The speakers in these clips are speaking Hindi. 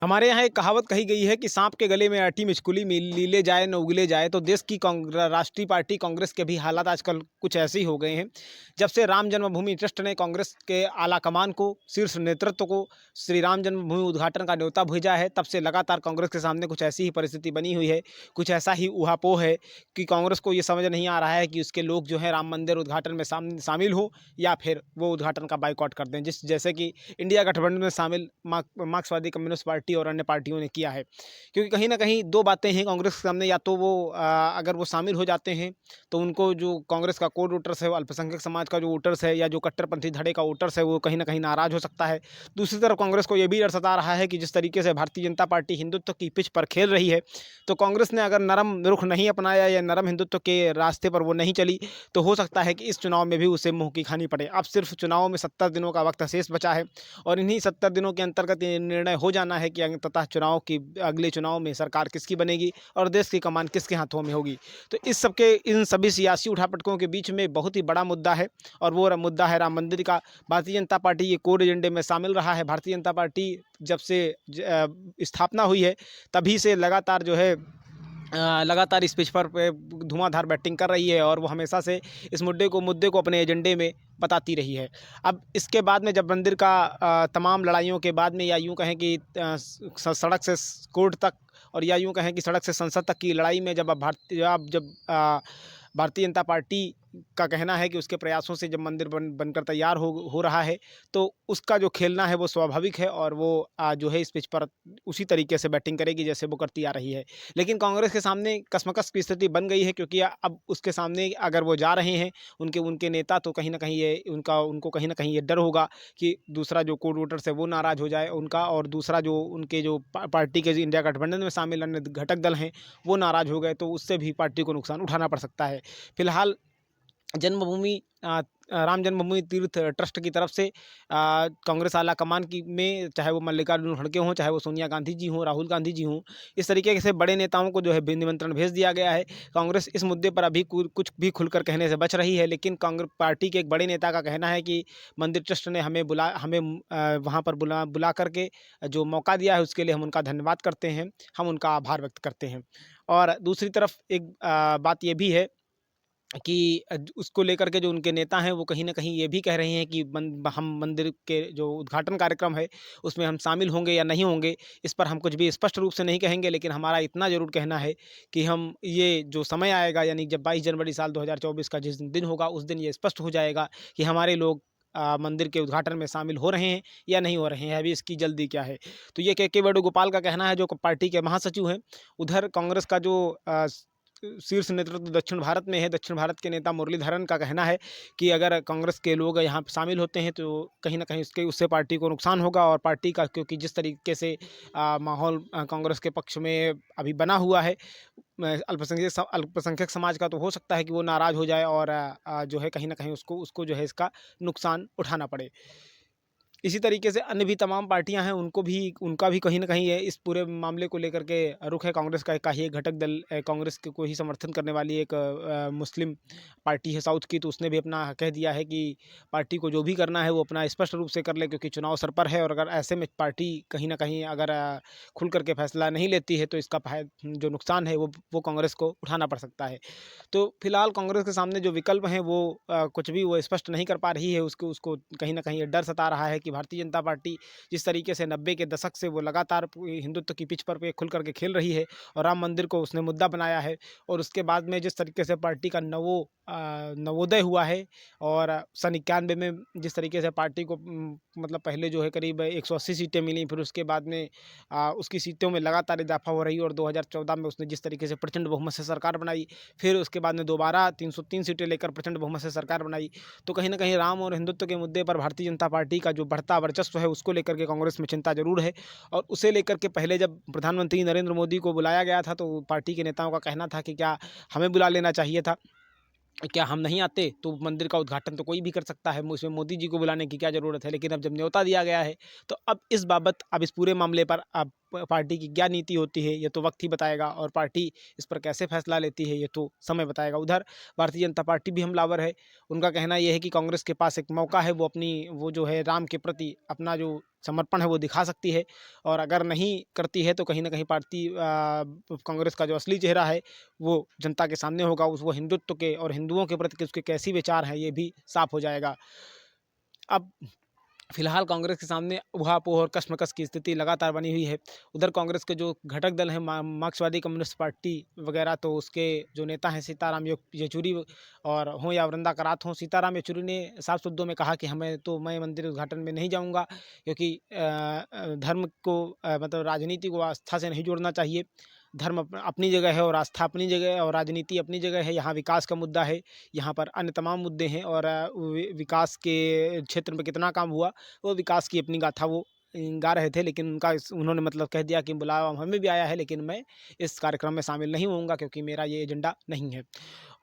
हमारे यहाँ एक कहावत कही गई है कि सांप के गले में अटी मिचकुली लीले जाए न उगले जाए। तो देश की राष्ट्रीय पार्टी कांग्रेस के भी हालात आजकल कुछ ऐसे ही हो गए हैं। जब से राम जन्मभूमि ट्रस्ट ने कांग्रेस के आला कमान को, शीर्ष नेतृत्व को श्री राम जन्मभूमि उद्घाटन का न्योता भेजा है, तब से लगातार कांग्रेस के सामने कुछ ऐसी ही परिस्थिति बनी हुई है। कुछ ऐसा ही ऊहापोह है कि कांग्रेस को ये समझ नहीं आ रहा है कि उसके लोग जो है राम मंदिर उद्घाटन में शामिल हो या फिर वो उद्घाटन का बाइकआउट कर दें, जैसे कि इंडिया गठबंधन में शामिल मार्क्सवादी कम्युनिस्ट पार्टी और अन्य पार्टियों ने किया है। क्योंकि कहीं न कहीं 2 बातें हैं कांग्रेस के सामने, या तो वो अगर वो शामिल हो जाते हैं तो उनको जो कांग्रेस का कोर वोटर्स है, वो अल्पसंख्यक समाज का जो वोटर्स है या जो कट्टरपंथी धड़े का वोटर्स है, वो कहीं न कहीं नाराज़ हो सकता है। दूसरी तरफ कांग्रेस को ये भी डर सता रहा है कि जिस तरीके से भारतीय जनता पार्टी हिंदुत्व की पिच पर खेल रही है, तो कांग्रेस ने अगर नरम रुख नहीं अपनाया या नरम हिंदुत्व के रास्ते पर वो नहीं चली, तो हो सकता है कि इस चुनाव में भी उसे मुँह की खानी पड़े। अब सिर्फ चुनाव में 70 दिनों का वक़्त शेष बचा है और इन्हीं 70 दिनों के अंतर्गत ये निर्णय हो जाना है कि अंततः अगले चुनाव में सरकार किसकी बनेगी और देश की कमान किसके हाथों में होगी। तो इन सभी सियासी उठापटकों के बीच में बहुत ही बड़ा मुद्दा है और वो मुद्दा है राम मंदिर का। भारतीय जनता पार्टी ये कोर एजेंडे में शामिल रहा है। भारतीय जनता पार्टी जब से स्थापना हुई है, तभी से लगातार जो है लगातार इस पिच पर पे धुआंधार बैटिंग कर रही है और वो हमेशा से इस मुद्दे को अपने एजेंडे में बताती रही है। अब इसके बाद में जब मंदिर का तमाम लड़ाइयों के बाद में, या यूँ कहें कि सड़क से कोर्ट तक, और या यूँ कहें कि सड़क से संसद तक की लड़ाई में जब भारतीय जनता पार्टी का कहना है कि उसके प्रयासों से जब मंदिर बनकर तैयार हो रहा है, तो उसका जो खेलना है वो स्वाभाविक है और वो जो है इस पिच पर उसी तरीके से बैटिंग करेगी जैसे वो करती आ रही है। लेकिन कांग्रेस के सामने कशमकश की स्थिति बन गई है, क्योंकि अब उसके सामने अगर वो जा रहे हैं उनके उनके नेता, तो कहीं न कहीं उनको कहीं न कहीं ये डर होगा कि दूसरा जो कोर वोटर्स है वो नाराज़ हो जाए उनका, और दूसरा जो उनके जो पार्टी के इंडिया गठबंधन में शामिल अन्य घटक दल हैं वो नाराज़ हो गए, तो उससे भी पार्टी को नुकसान उठाना पड़ सकता है। फिलहाल जन्मभूमि राम जन्मभूमि तीर्थ ट्रस्ट की तरफ से कांग्रेस आला कमान की में, चाहे वो मल्लिकार्जुन खड़गे हों, चाहे वो सोनिया गांधी जी हों, राहुल गांधी जी हों, इस तरीके से बड़े नेताओं को जो है निमंत्रण भेज दिया गया है। कांग्रेस इस मुद्दे पर अभी कुछ भी खुलकर कहने से बच रही है, लेकिन कांग्रेस पार्टी के एक बड़े नेता का कहना है कि मंदिर ट्रस्ट ने हमें वहाँ पर बुला करके जो मौका दिया है उसके लिए हम उनका धन्यवाद करते हैं, हम उनका आभार व्यक्त करते हैं। और दूसरी तरफ एक बात ये भी है कि उसको लेकर के जो उनके नेता हैं वो कहीं न कहीं ये भी कह रहे हैं कि हम मंदिर के जो उद्घाटन कार्यक्रम है उसमें हम शामिल होंगे या नहीं होंगे, इस पर हम कुछ भी स्पष्ट रूप से नहीं कहेंगे, लेकिन हमारा इतना ज़रूर कहना है कि हम ये जो समय आएगा, यानी जब 22 जनवरी साल 2024 का जिस दिन होगा, उस दिन ये स्पष्ट हो जाएगा कि हमारे लोग मंदिर के उद्घाटन में शामिल हो रहे हैं या नहीं हो रहे हैं, अभी इसकी जल्दी क्या है। तो ये के वेणुगोपाल का कहना है, जो पार्टी के महासचिव हैं। उधर कांग्रेस का जो शीर्ष नेतृत्व दक्षिण भारत में है, दक्षिण भारत के नेता मुरलीधरन का कहना है कि अगर कांग्रेस के लोग यहाँ शामिल होते हैं तो कहीं न कहीं उससे पार्टी को नुकसान होगा, और पार्टी का, क्योंकि जिस तरीके से माहौल कांग्रेस के पक्ष में अभी बना हुआ है अल्पसंख्यक समाज का, तो हो सकता है कि वो नाराज़ हो जाए और जो है कहीं न कहीं उसको जो है इसका नुकसान उठाना पड़े। इसी तरीके से अन्य भी तमाम पार्टियां हैं, उनका भी कहीं न कहीं ये इस पूरे मामले को लेकर के रुख है। कांग्रेस का ही एक घटक दल कांग्रेस को ही समर्थन करने वाली एक मुस्लिम पार्टी है साउथ की, तो उसने भी अपना कह दिया है कि पार्टी को जो भी करना है वो अपना स्पष्ट रूप से कर ले, क्योंकि चुनाव सर पर है, और अगर ऐसे में पार्टी कहीं न कहीं अगर खुल कर के फैसला नहीं लेती है तो इसका जो नुकसान है वो कांग्रेस को उठाना पड़ सकता है। तो फिलहाल कांग्रेस के सामने जो विकल्प हैं वो कुछ भी वो स्पष्ट नहीं कर पा रही है। उसको कहीं न कहीं ये डर सता रहा है कि भारतीय जनता पार्टी जिस तरीके से 90 के दशक से वो लगातार हिंदुत्व की पिच पर पे खुल करके खेल रही है और राम मंदिर को उसने मुद्दा बनाया है, और उसके बाद में जिस तरीके से पार्टी का नवोदय हुआ है, और सन 91 में जिस तरीके से पार्टी को मतलब पहले जो है करीब 180 सीटें मिली, फिर उसके बाद में उसकी सीटों में लगातार इजाफा हो रही, और 2014 में उसने जिस तरीके से प्रचंड बहुमत से सरकार बनाई, फिर उसके बाद में दोबारा 303 सीटें लेकर प्रचंड बहुमत से सरकार बनाई। तो कहीं न कहीं राम और हिंदुत्व के मुद्दे पर भारतीय जनता पार्टी का जो बढ़ता वर्चस्व है उसको लेकर के कांग्रेस में चिंता ज़रूर है, और उसे लेकर के पहले जब प्रधानमंत्री नरेंद्र मोदी को बुलाया गया था, तो पार्टी के नेताओं का कहना था कि क्या हमें बुला लेना चाहिए था, क्या हम नहीं आते तो मंदिर का उद्घाटन तो कोई भी कर सकता है, उसमें मोदी जी को बुलाने की क्या ज़रूरत है। लेकिन अब जब न्योता दिया गया है, तो अब इस पूरे मामले पर अब पार्टी की क्या नीति होती है ये तो वक्त ही बताएगा, और पार्टी इस पर कैसे फैसला लेती है ये तो समय बताएगा। उधर भारतीय जनता पार्टी भी हमलावर है। उनका कहना ये है कि कांग्रेस के पास एक मौका है, वो अपनी वो जो है राम के प्रति अपना जो समर्पण है वो दिखा सकती है, और अगर नहीं करती है तो कहीं ना कहीं पार्टी कांग्रेस का जो असली चेहरा है वो जनता के सामने होगा। उस वो हिंदुत्व के और हिंदुओं के प्रति उसके कैसी विचार हैं ये भी साफ हो जाएगा। अब फिलहाल कांग्रेस के सामने उहापोह और कशमकश की स्थिति लगातार बनी हुई है। उधर कांग्रेस के जो घटक दल हैं मार्क्सवादी कम्युनिस्ट पार्टी वगैरह, तो उसके जो नेता हैं सीताराम येचुरी और हों या वृंदा करात हों, सीताराम येचुरी ने साफ शब्दों में कहा कि मैं मंदिर उद्घाटन में नहीं जाऊंगा, क्योंकि धर्म को मतलब राजनीति को आस्था से नहीं जोड़ना चाहिए। धर्म अपनी जगह है और आस्था अपनी जगह है और राजनीति अपनी जगह है। यहाँ विकास का मुद्दा है, यहाँ पर अन्य तमाम मुद्दे हैं, और विकास के क्षेत्र में कितना काम हुआ वो विकास की अपनी गाथा वो गा रहे थे। लेकिन उन्होंने मतलब कह दिया कि बुलावा हमें भी आया है, लेकिन मैं इस कार्यक्रम में शामिल नहीं होऊंगा क्योंकि मेरा ये एजेंडा नहीं है।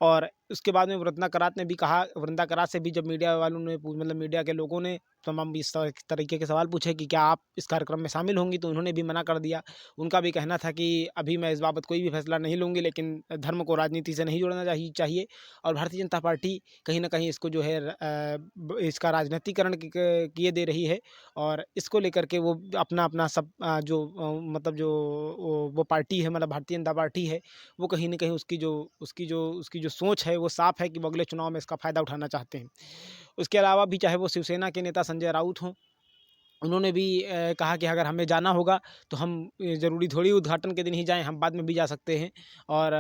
और उसके बाद में वृंदा करात ने भी कहा, वृंदा करात से भी जब मीडिया वालों ने मतलब मीडिया के लोगों ने तमाम इस तरीके के सवाल पूछे कि क्या आप इस कार्यक्रम में शामिल होंगी, तो उन्होंने भी मना कर दिया। उनका भी कहना था कि अभी मैं इस बाबत कोई भी फैसला नहीं लूँगी, लेकिन धर्म को राजनीति से नहीं जोड़ना चाहिए। और भारतीय जनता पार्टी कहीं ना कहीं इसको जो है इसका राजनीतिकरण किए दे रही है, और इसको लेकर के वो अपना अपना सब मतलब जो वो पार्टी है, मतलब भारतीय जनता पार्टी है, वो कहीं ना कहीं उसकी जो सोच है वो साफ है कि वो अगले चुनाव में इसका फ़ायदा उठाना चाहते हैं। उसके अलावा भी चाहे वो शिवसेना के नेता संजय राउत हों, उन्होंने भी कहा कि अगर हमें जाना होगा तो हम ज़रूरी थोड़ी उद्घाटन के दिन ही जाएं, हम बाद में भी जा सकते हैं। और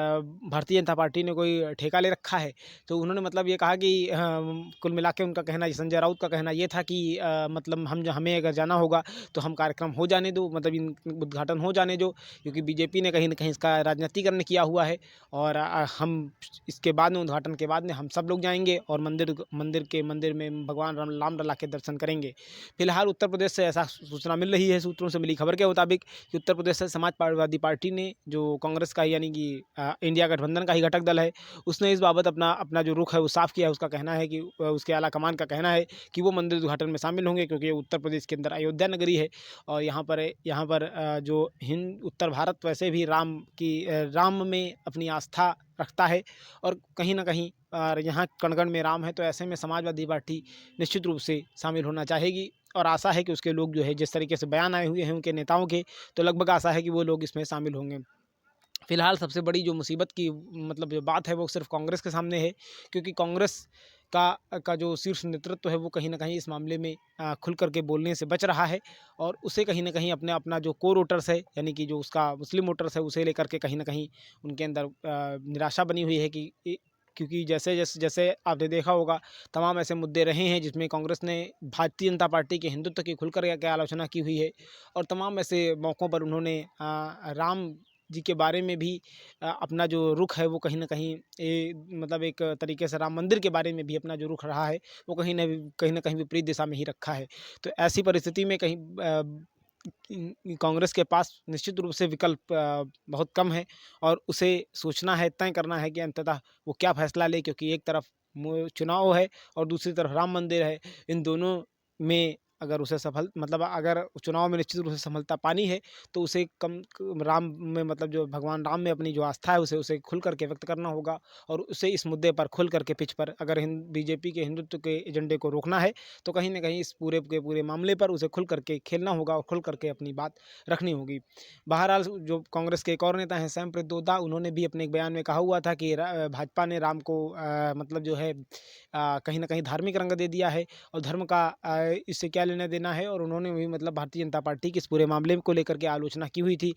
भारतीय जनता पार्टी ने कोई ठेका ले रखा है, तो उन्होंने मतलब ये कहा कि कुल मिला के उनका कहना, संजय राउत का कहना ये था कि मतलब हमें अगर जाना होगा तो हम कार्यक्रम हो जाने दो, मतलब इन उद्घाटन हो जाने दो, क्योंकि बीजेपी ने कहीं ना कहीं इसका राजनीतिकरण किया हुआ है। और हम इसके बाद में उद्घाटन के बाद में हम सब लोग जाएंगे और मंदिर में भगवान राम लला के दर्शन करेंगे। फिलहाल उत्तर प्रदेश से ऐसा सूचना मिल रही है, सूत्रों से मिली खबर के मुताबिक, कि उत्तर प्रदेश से समाजवादी पार्टी ने, जो कांग्रेस का यानी कि इंडिया गठबंधन का ही घटक दल है, उसने इस बाबत अपना जो रुख है वो साफ किया है। उसका कहना है कि उसके आला कमान का कहना है कि वो मंदिर उद्घाटन में शामिल होंगे, क्योंकि उत्तर प्रदेश के अंदर अयोध्या नगरी है, और यहाँ पर जो उत्तर भारत वैसे भी राम में अपनी आस्था रखता है, और कहीं ना कहीं यहाँ कण-कण में राम है, तो ऐसे में समाजवादी पार्टी निश्चित रूप से शामिल होना चाहेगी। और आशा है कि उसके लोग जो है, जिस तरीके से बयान आए हुए हैं उनके नेताओं के, तो लगभग आशा है कि वो लोग इसमें शामिल होंगे। फिलहाल सबसे बड़ी जो मुसीबत की मतलब जो बात है वो सिर्फ कांग्रेस के सामने है, क्योंकि कांग्रेस का जो शीर्ष नेतृत्व है वो कहीं ना कहीं इस मामले में खुल करके बोलने से बच रहा है, और उसे कहीं ना कहीं अपना जो कोर वोटर्स है, यानी कि जो उसका मुस्लिम वोटर्स है, उसे लेकर के कहीं ना कहीं उनके अंदर निराशा बनी हुई है कि क्योंकि जैसे आपने देखा होगा, तमाम ऐसे मुद्दे रहे हैं जिसमें कांग्रेस ने भारतीय जनता पार्टी के हिंदुत्व की खुल कर के आलोचना की हुई है, और तमाम ऐसे मौक़ों पर उन्होंने राम जी के बारे में भी अपना जो रुख है वो कहीं न कहीं मतलब एक तरीके से राम मंदिर के बारे में भी अपना जो रुख रहा है वो कहीं न कहीं विपरीत दिशा में ही रखा है। तो ऐसी परिस्थिति में कहीं कांग्रेस के पास निश्चित रूप से विकल्प बहुत कम है, और उसे सोचना है, तय करना है कि अंततः वो क्या फैसला ले, क्योंकि एक तरफ चुनाव है और दूसरी तरफ राम मंदिर है। इन दोनों में अगर उसे अगर चुनाव में निश्चित रूप से सफलता पानी है, तो उसे राम में मतलब जो भगवान राम में अपनी जो आस्था है उसे खुल करके व्यक्त करना होगा, और उसे इस मुद्दे पर खुल करके पिच पर अगर बीजेपी के हिंदुत्व के एजेंडे को रोकना है, तो कहीं ना कहीं इस पूरे के पूरे मामले पर उसे खुल करके खेलना होगा और खुल करके अपनी बात रखनी होगी। बहरहाल जो कांग्रेस के एक और नेता हैं सैम प्रेमचंद, उन्होंने भी अपने एक बयान में कहा हुआ था कि भाजपा ने राम को मतलब जो है कहीं ना कहीं धार्मिक रंग दे दिया है, और धर्म का इससे क्या लेना देना है, और उन्होंने भी मतलब भारतीय जनता पार्टी की इस पूरे मामले को लेकर के आलोचना की हुई थी।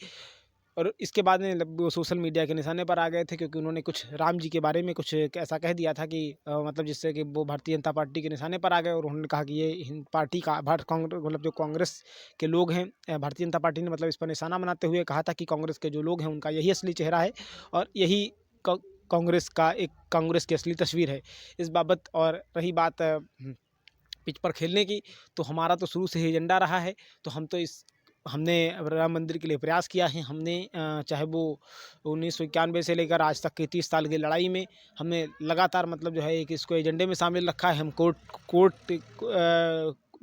और इसके बाद में वो सोशल मीडिया के निशाने पर आ गए थे, क्योंकि उन्होंने कुछ राम जी के बारे में कुछ ऐसा कह दिया था कि मतलब जिससे कि वो भारतीय जनता पार्टी के निशाने पर आ गए, और उन्होंने कहा कि ये पार्टी का कांग्रेस मतलब जो कांग्रेस के लोग हैं, भारतीय जनता पार्टी ने मतलब इस पर निशाना बनाते हुए कहा था कि कांग्रेस के जो लोग हैं उनका यही असली चेहरा है, और यही कांग्रेस की असली तस्वीर है। इस बाबत और रही बात पिच पर खेलने की, तो हमारा तो शुरू से ही एजेंडा रहा है, तो हमने राम मंदिर के लिए प्रयास किया है। हमने चाहे वो 1991 से लेकर आज तक की 30 साल की लड़ाई में हमने लगातार मतलब जो है कि इसको एजेंडे में शामिल रखा है। हम कोर्ट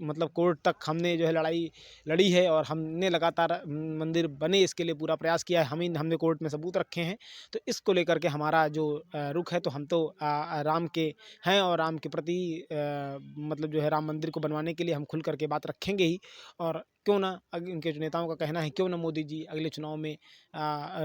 मतलब कोर्ट तक हमने जो है लड़ाई लड़ी है और हमने लगातार मंदिर बने इसके लिए पूरा प्रयास किया है। हमने कोर्ट में सबूत रखे हैं। तो इसको लेकर के हमारा जो रुख है, तो हम तो राम के हैं और राम के प्रति मतलब जो है राम मंदिर को बनवाने के लिए हम खुल करके बात रखेंगे ही। और क्यों ना इनके जो नेताओं का कहना है, क्यों ना मोदी जी अगले चुनाव में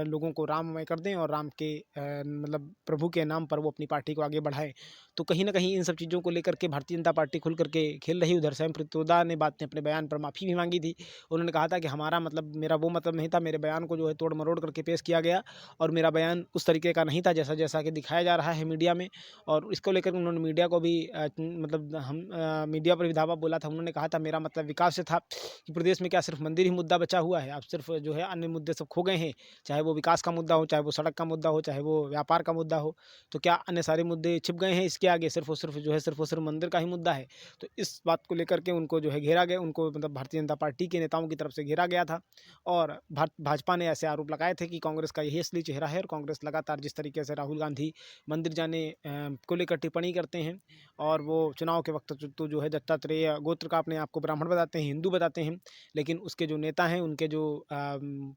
लोगों को राममय कर दें और राम के मतलब प्रभु के नाम पर वो अपनी पार्टी को आगे बढ़ाएं। तो कहीं ना कहीं इन सब चीज़ों को लेकर के भारतीय जनता पार्टी खुल करके खेल रही। उधर स्वयं प्रतोदा ने बात ने अपने बयान पर माफ़ी भी मांगी थी। उन्होंने कहा था कि हमारा मतलब मेरा वो मतलब नहीं था, मेरे बयान को जो है तोड़ मरोड़ करके पेश किया गया और मेरा बयान उस तरीके का नहीं था जैसा जैसा कि दिखाया जा रहा है मीडिया में। और इसको लेकर उन्होंने मीडिया को भी मतलब हम मीडिया पर भी धावा बोला था। उन्होंने कहा था मेरा मतलब विकास से था कि प्रदेश में क्या सिर्फ मंदिर ही मुद्दा बचा हुआ है, अब सिर्फ जो है अन्य मुद्दे सब खो गए हैं, चाहे वो विकास का मुद्दा हो, चाहे वो सड़क का मुद्दा हो, चाहे वो व्यापार का मुद्दा हो। तो क्या अन्य सारे मुद्दे छिप गए हैं इसके आगे, सिर्फ और सिर्फ जो है सिर्फ और सिर्फ मंदिर का ही मुद्दा है। तो इस बात को लेकर के उनको जो है घेरा गया, उनको मतलब भारतीय जनता पार्टी के नेताओं की तरफ से घेरा गया था। और भाजपा ने ऐसे आरोप लगाए थे कि कांग्रेस का यही असली चेहरा है और कांग्रेस लगातार जिस तरीके से राहुल गांधी मंदिर जाने को लेकर टिप्पणी करते हैं और वो चुनाव के वक्त तो जो है दत्तात्रेय गोत्र का अपने आप को ब्राह्मण बताते हैं, हिंदू बताते हैं, लेकिन उसके जो नेता हैं, उनके जो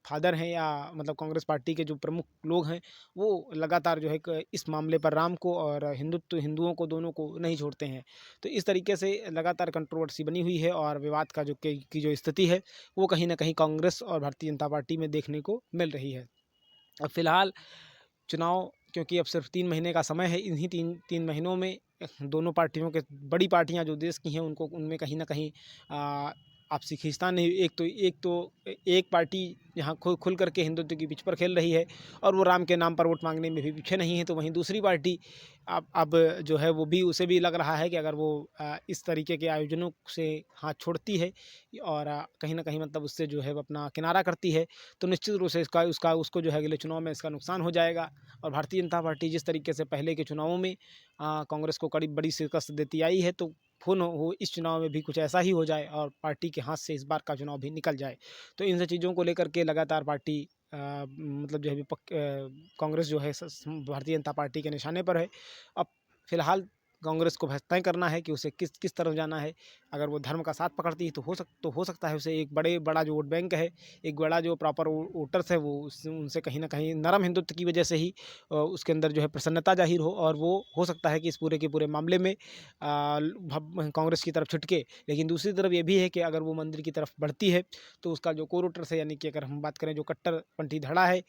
फादर हैं या मतलब कांग्रेस पार्टी के जो प्रमुख लोग हैं, वो लगातार जो है इस मामले पर राम को और हिंदुओं को दोनों को नहीं छोड़ते हैं। तो इस तरीके से लगातार कंट्रोवर्सी बनी हुई है और विवाद का की जो स्थिति है वो कहीं ना कहीं कांग्रेस और भारतीय जनता पार्टी में देखने को मिल रही है। अब फिलहाल चुनाव क्योंकि अब सिर्फ 3 महीने का समय है, इन्हीं तीन महीनों में दोनों पार्टियों के बड़ी पार्टियां जो देश की हैं उनको उनमें कहीं ना कहीं आपसी खींचतान नहीं। एक पार्टी यहाँ खुल करके हिंदुत्व की पिच पर खेल रही है और वो राम के नाम पर वोट मांगने में भी पीछे नहीं है। तो वहीं दूसरी पार्टी अब जो है वो भी उसे भी लग रहा है कि अगर वो इस तरीके के आयोजनों से हाथ छोड़ती है और कहीं ना कहीं मतलब उससे जो है वो अपना किनारा करती है, तो निश्चित रूप से उसको जो है अगले चुनाव में इसका नुकसान हो जाएगा। और भारतीय जनता पार्टी जिस तरीके से पहले के चुनावों में कांग्रेस को बड़ी शिकस्त देती आई है, तो हो इस चुनाव में भी कुछ ऐसा ही हो जाए और पार्टी के हाथ से इस बार का चुनाव भी निकल जाए। तो इन सब चीज़ों को लेकर के लगातार पार्टी मतलब जो है कांग्रेस जो है भारतीय जनता पार्टी के निशाने पर है। अब फिलहाल कांग्रेस को तय करना है कि उसे किस तरफ जाना है। अगर वो धर्म का साथ पकड़ती है तो हो सकता है उसे एक बड़ा जो वोट बैंक है, एक बड़ा जो प्रॉपर वोटर्स है, वो उनसे कहीं ना कहीं नरम हिंदुत्व की वजह से ही उसके अंदर जो है प्रसन्नता जाहिर हो और वो हो सकता है कि इस पूरे के पूरे मामले में कांग्रेस की तरफ छिटके। लेकिन दूसरी तरफ ये भी है कि अगर वो मंदिर की तरफ बढ़ती है तो उसका जो कोर वोटर्स है, यानी कि अगर हम बात करें जो कट्टरपंथी धड़ा है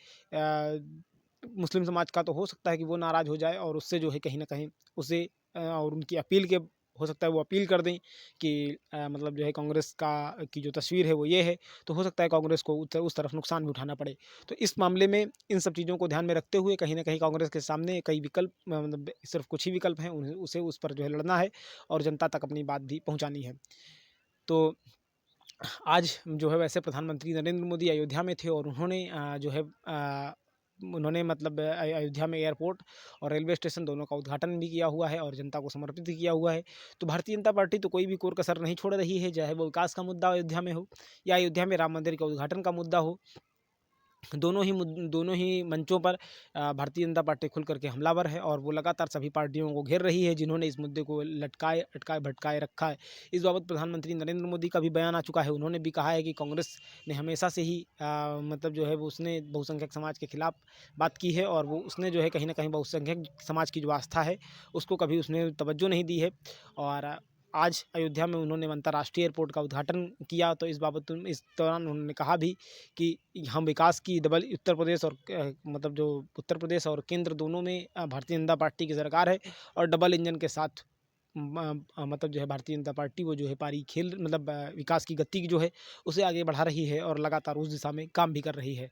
मुस्लिम समाज का, तो हो सकता है कि वो नाराज़ हो जाए और उससे जो है कहीं ना कहीं उसे और उनकी अपील के हो सकता है वो अपील कर दें कि मतलब जो है कांग्रेस का की जो तस्वीर है वो ये है। तो हो सकता है कांग्रेस को उस तरफ नुकसान भी उठाना पड़े। तो इस मामले में इन सब चीज़ों को ध्यान में रखते हुए कहीं ना कहीं कांग्रेस के सामने कई विकल्प मतलब सिर्फ कुछ ही विकल्प हैं, उसे उस पर जो है लड़ना है और जनता तक अपनी बात भी पहुँचानी है। तो आज जो है वैसे प्रधानमंत्री नरेंद्र मोदी अयोध्या में थे और उन्होंने जो है उन्होंने मतलब अयोध्या में एयरपोर्ट और रेलवे स्टेशन दोनों का उद्घाटन भी किया हुआ है और जनता को समर्पित भी किया हुआ है। तो भारतीय जनता पार्टी तो कोई भी कोर कसर नहीं छोड़ रही है, चाहे वो विकास का मुद्दा अयोध्या में हो या अयोध्या में राम मंदिर के उद्घाटन का मुद्दा हो। दोनों ही मंचों पर भारतीय जनता पार्टी खुल करके हमलावर है और वो लगातार सभी पार्टियों को घेर रही है जिन्होंने इस मुद्दे को लटकाए अटकाए भटकाए रखा है। इस बाबत प्रधानमंत्री नरेंद्र मोदी का भी बयान आ चुका है। उन्होंने भी कहा है कि कांग्रेस ने हमेशा से ही मतलब जो है वो उसने बहुसंख्यक समाज के खिलाफ बात की है और वो उसने जो है कहीं ना कहीं बहुसंख्यक समाज की जो आस्था है उसको कभी उसने तवज्जो नहीं दी है। और आज अयोध्या में उन्होंने अंतर्राष्ट्रीय एयरपोर्ट का उद्घाटन किया, तो इस इस दौरान उन्होंने कहा भी कि हम विकास की उत्तर प्रदेश और मतलब जो उत्तर प्रदेश और केंद्र दोनों में भारतीय जनता पार्टी की सरकार है और डबल इंजन के साथ मतलब जो है भारतीय जनता पार्टी वो जो है पारी खेल मतलब विकास की गति जो है उसे आगे बढ़ा रही है और लगातार उस दिशा में काम भी कर रही है।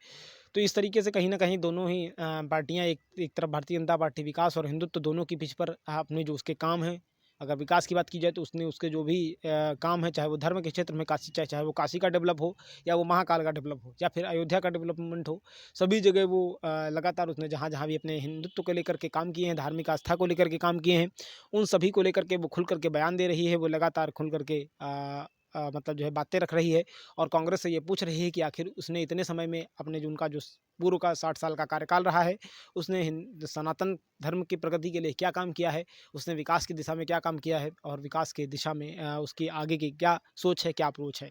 तो इस तरीके से कहीं ना कहीं दोनों ही पार्टियां एक तरफ भारतीय जनता पार्टी विकास और हिंदुत्व दोनों की पिच पर अपने जो उसके काम हैं, अगर विकास की बात की जाए तो उसने उसके जो भी काम है, चाहे वो धर्म के क्षेत्र में चाहे वो काशी का डेवलप हो या वो महाकाल का डेवलप हो या फिर अयोध्या का डेवलपमेंट हो, सभी जगह वो लगातार उसने जहाँ जहाँ भी अपने हिंदुत्व को लेकर के काम किए हैं, धार्मिक आस्था को लेकर के काम किए हैं, उन सभी को लेकर के वो खुल करके बयान दे रही है। वो लगातार खुल करके मतलब जो है बातें रख रही है और कांग्रेस से ये पूछ रही है कि आखिर उसने इतने समय में अपने जो उनका जो पूर्व का 60 साल का कार्यकाल रहा है, उसने सनातन धर्म की प्रगति के लिए क्या काम किया है, उसने विकास की दिशा में क्या काम किया है और विकास की दिशा में उसकी आगे की क्या सोच है, क्या अप्रोच है।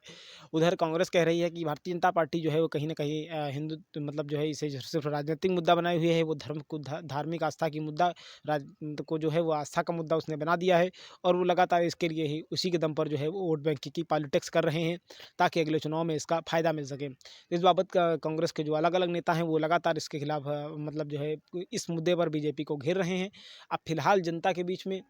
उधर कांग्रेस कह रही है कि भारतीय जनता पार्टी जो है वो कहीं न कहीं हिंदुत्व मतलब जो है इसे सिर्फ राजनीतिक मुद्दा बनाए हुए है, वो धर्म को धार्मिक आस्था की मुद्दा राज को जो है वो आस्था का मुद्दा उसने बना दिया है और वो लगातार इसके लिए ही उसी के दम पर जो है वो वोट बैंक की पॉलिटिक्स कर रहे हैं ताकि अगले चुनाव में इसका फ़ायदा मिल सके। इस बाबत कांग्रेस के जो अलग-अलग नेता हैं वो लगातार इसके खिलाफ मतलब जो है इस मुद्दे पर बीजेपी को घेर रहे हैं। अब फिलहाल जनता के बीच में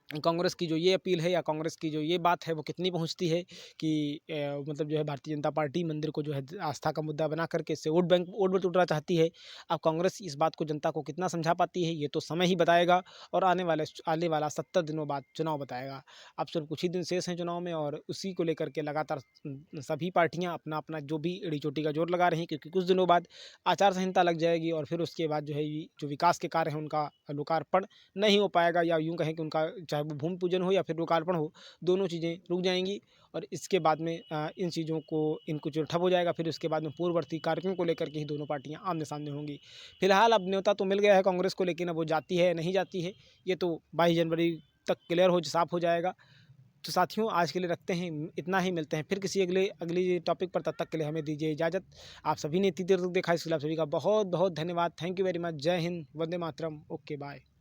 कांग्रेस की जो ये अपील है या कांग्रेस की जो ये बात है वो कितनी पहुंचती है कि मतलब जो है भारतीय जनता पार्टी मंदिर को जो है आस्था का मुद्दा बना करके इससे वोट बटोरना चाहती है। अब कांग्रेस इस बात को जनता को कितना समझा पाती है ये तो समय ही बताएगा और आने वाला 70 दिनों बाद चुनाव बताएगा। अब सिर्फ कुछ ही दिन शेष हैं चुनाव में और उसी को लेकर के लगातार सभी पार्टियां अपना अपना जो भी एड़ी चोटी का जोर लगा रही हैं क्योंकि कुछ दिनों बाद आचार संहिता लग जाएगी और फिर उसके बाद जो है जो विकास के कार्य हैं उनका लोकार्पण नहीं हो पाएगा या यूँ कहें कि उनका चाहे वो भूमि पूजन हो या फिर लोकार्पण हो, दोनों चीज़ें रुक जाएँगी और इसके बाद में इन चीज़ों को इनको जो ठप हो जाएगा फिर उसके बाद में पूर्ववर्ती कार्यक्रम को लेकर के ही दोनों पार्टियाँ आमने-सामने होंगी। फिलहाल अब न्योता तो मिल गया है कांग्रेस को लेकिन अब वो जाती है या नहीं जाती है, ये तो 22 जनवरी तक क्लियर साफ हो जाएगा। तो साथियों आज के लिए रखते हैं इतना ही, मिलते हैं फिर किसी अगली टॉपिक पर, तब तक के लिए हमें दीजिए इजाज़त। आप सभी ने इतनी देर तक देखा इसके लिए आप सभी का बहुत-बहुत धन्यवाद। Thank you very much. जय हिंद, वंदे मातरम। Okay bye.